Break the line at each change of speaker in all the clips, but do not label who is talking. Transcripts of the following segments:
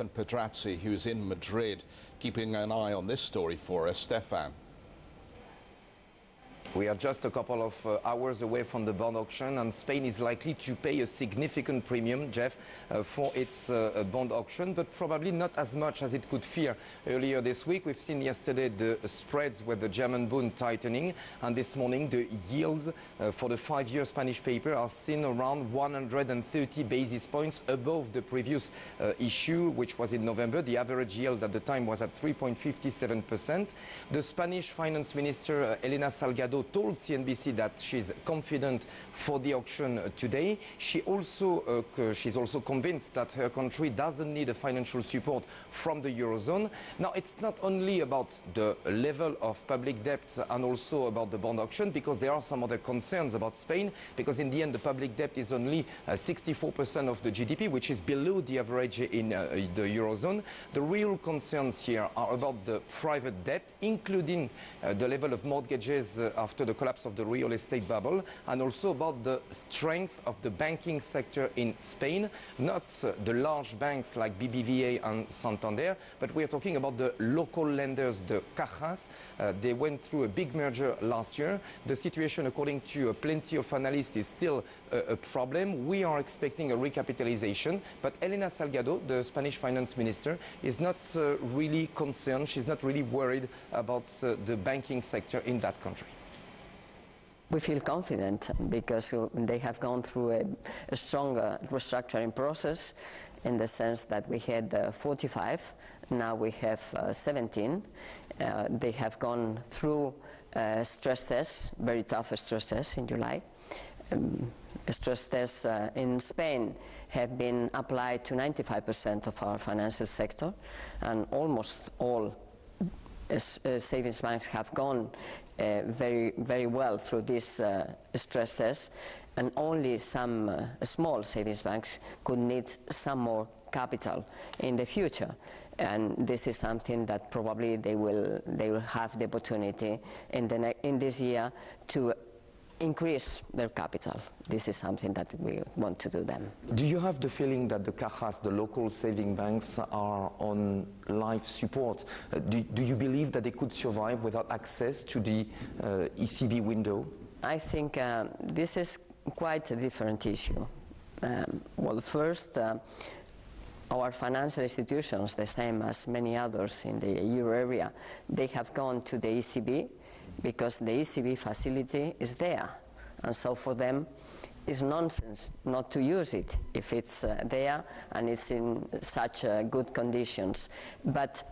Pedrazzi, who's in Madrid, keeping an eye on this story for us. Stefan.
We are just a couple of hours away from the bond auction, and Spain is likely to pay a significant premium, Jeff, for its bond auction, but probably not as much as it could fear earlier this week. We've seen yesterday the spreads with the German bond tightening, and this morning the yields for the 5-year Spanish paper are seen around 130 basis points above the previous issue, which was in November. The average yield at the time was at 3.57%. The Spanish finance minister, Elena Salgado, told CNBC that she's confident for the auction today. She's also convinced that her country doesn't need a financial support from the Eurozone. Now, it's not only about the level of public debt and also about the bond auction, because there are some other concerns about Spain, because in the end the public debt is only 64% of the GDP, which is below the average in the Eurozone. The real concerns here are about the private debt, including the level of mortgages after the collapse of the real estate bubble, and also about the strength of the banking sector in Spain, not the large banks like BBVA and Santander, but we are talking about the local lenders, the cajas. They went through a big merger last year. The situation, according to plenty of analysts, is still a problem. We are expecting a recapitalization, but Elena Salgado, the Spanish finance minister, is not really concerned. She's not really worried about the banking sector in that country.
We feel confident because they have gone through a strong restructuring process, in the sense that we had 45, now we have 17. They have gone through stress tests, very tough stress tests in July. Stress tests in Spain have been applied to 95% of our financial sector, and almost all savings banks have gone very well through this stress test, and only some small savings banks could need some more capital in the future. And this is something that probably they will have the opportunity in this year to increase their capital. This is something that we want to do them.
Do you have the feeling that the cajas, the local saving banks, are on life support? Do you believe that they could survive without access to the ECB window?
I think this is quite a different issue. Well, first, our financial institutions, the same as many others in the euro area, they have gone to the ECB because the ECB facility is there. And so for them, it's nonsense not to use it if it's there and it's in such good conditions. But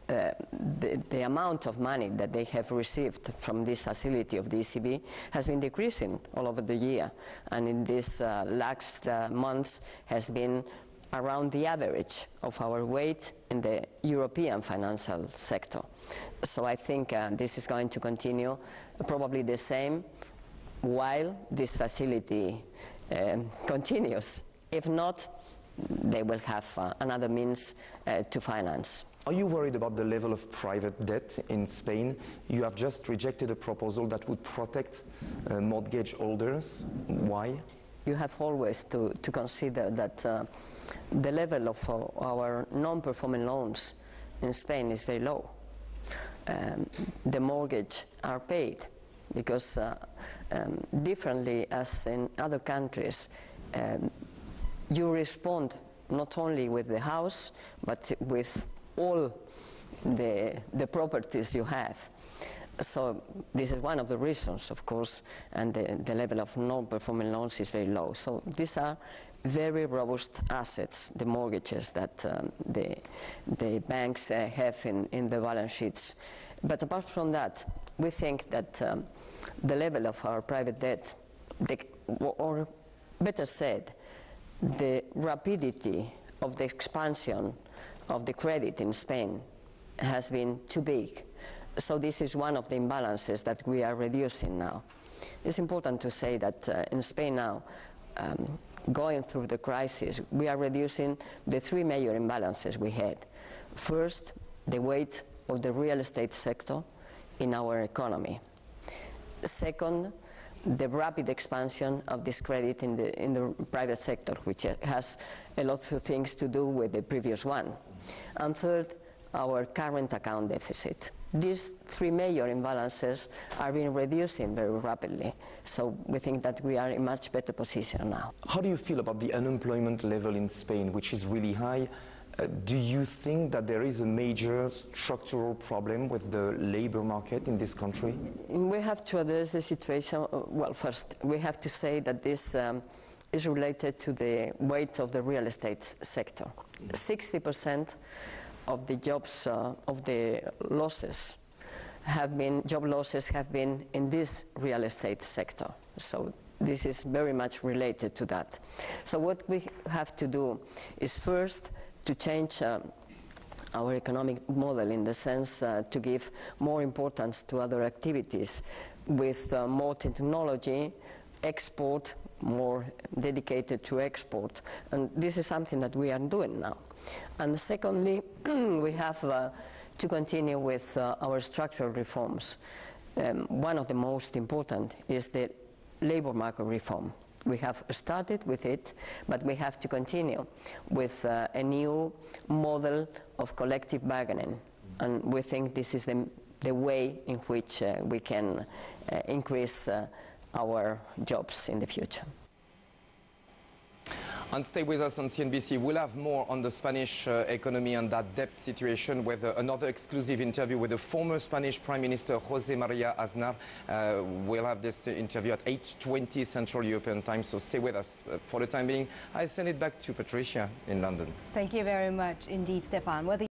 the amount of money that they have received from this facility of the ECB has been decreasing all over the year. And in these last months has been around the average of our weight in the European financial sector. So I think this is going to continue probably the same while this facility continues. If not, they will have another means to finance.
Are you worried about the level of private debt in Spain? You have just rejected a proposal that would protect mortgage holders. Why?
You have always to consider that the level of our non-performing loans in Spain is very low. The mortgage are paid because differently as in other countries, you respond not only with the house but with all the properties you have. So this is one of the reasons, of course, and the level of non-performing loans is very low. So these are very robust assets, the mortgages that the banks have in the balance sheets. But apart from that, we think that the level of our private debt, or better said, the rapidity of the expansion of the credit in Spain has been too big. So this is one of the imbalances that we are reducing now. It's important to say that in Spain now, going through the crisis, we are reducing the three major imbalances we had. First, the weight of the real estate sector in our economy. Second, the rapid expansion of this credit in the private sector, which has a lot of things to do with the previous one. And third, our current account deficit. These three major imbalances are being reducing very rapidly, so we think that we are in a much better position now.
How do you feel about the unemployment level in Spain, which is really high? Do you think that there is a major structural problem with the labor market in this country?
We have to address the situation. Well, first, we have to say that this is related to the weight of the real estate sector. 60% of the jobs, of the losses job losses have been in this real estate sector. So this is very much related to that. So what we have to do is first to change our economic model in the sense to give more importance to other activities with more technology, export, more dedicated to export. And this is something that we are doing now. And secondly, we have to continue with our structural reforms. One of the most important is the labor market reform. We have started with it, but we have to continue with a new model of collective bargaining. And we think this is the way in which we can increase our jobs in the future.
And stay with us on CNBC. We'll have more on the Spanish economy and that debt situation with another exclusive interview with the former Spanish Prime Minister José María Aznar. We'll have this interview at 8:20 Central European Time, so stay with us. For the time being, I send it back to Patricia in London.
Thank you very much indeed, Stefan.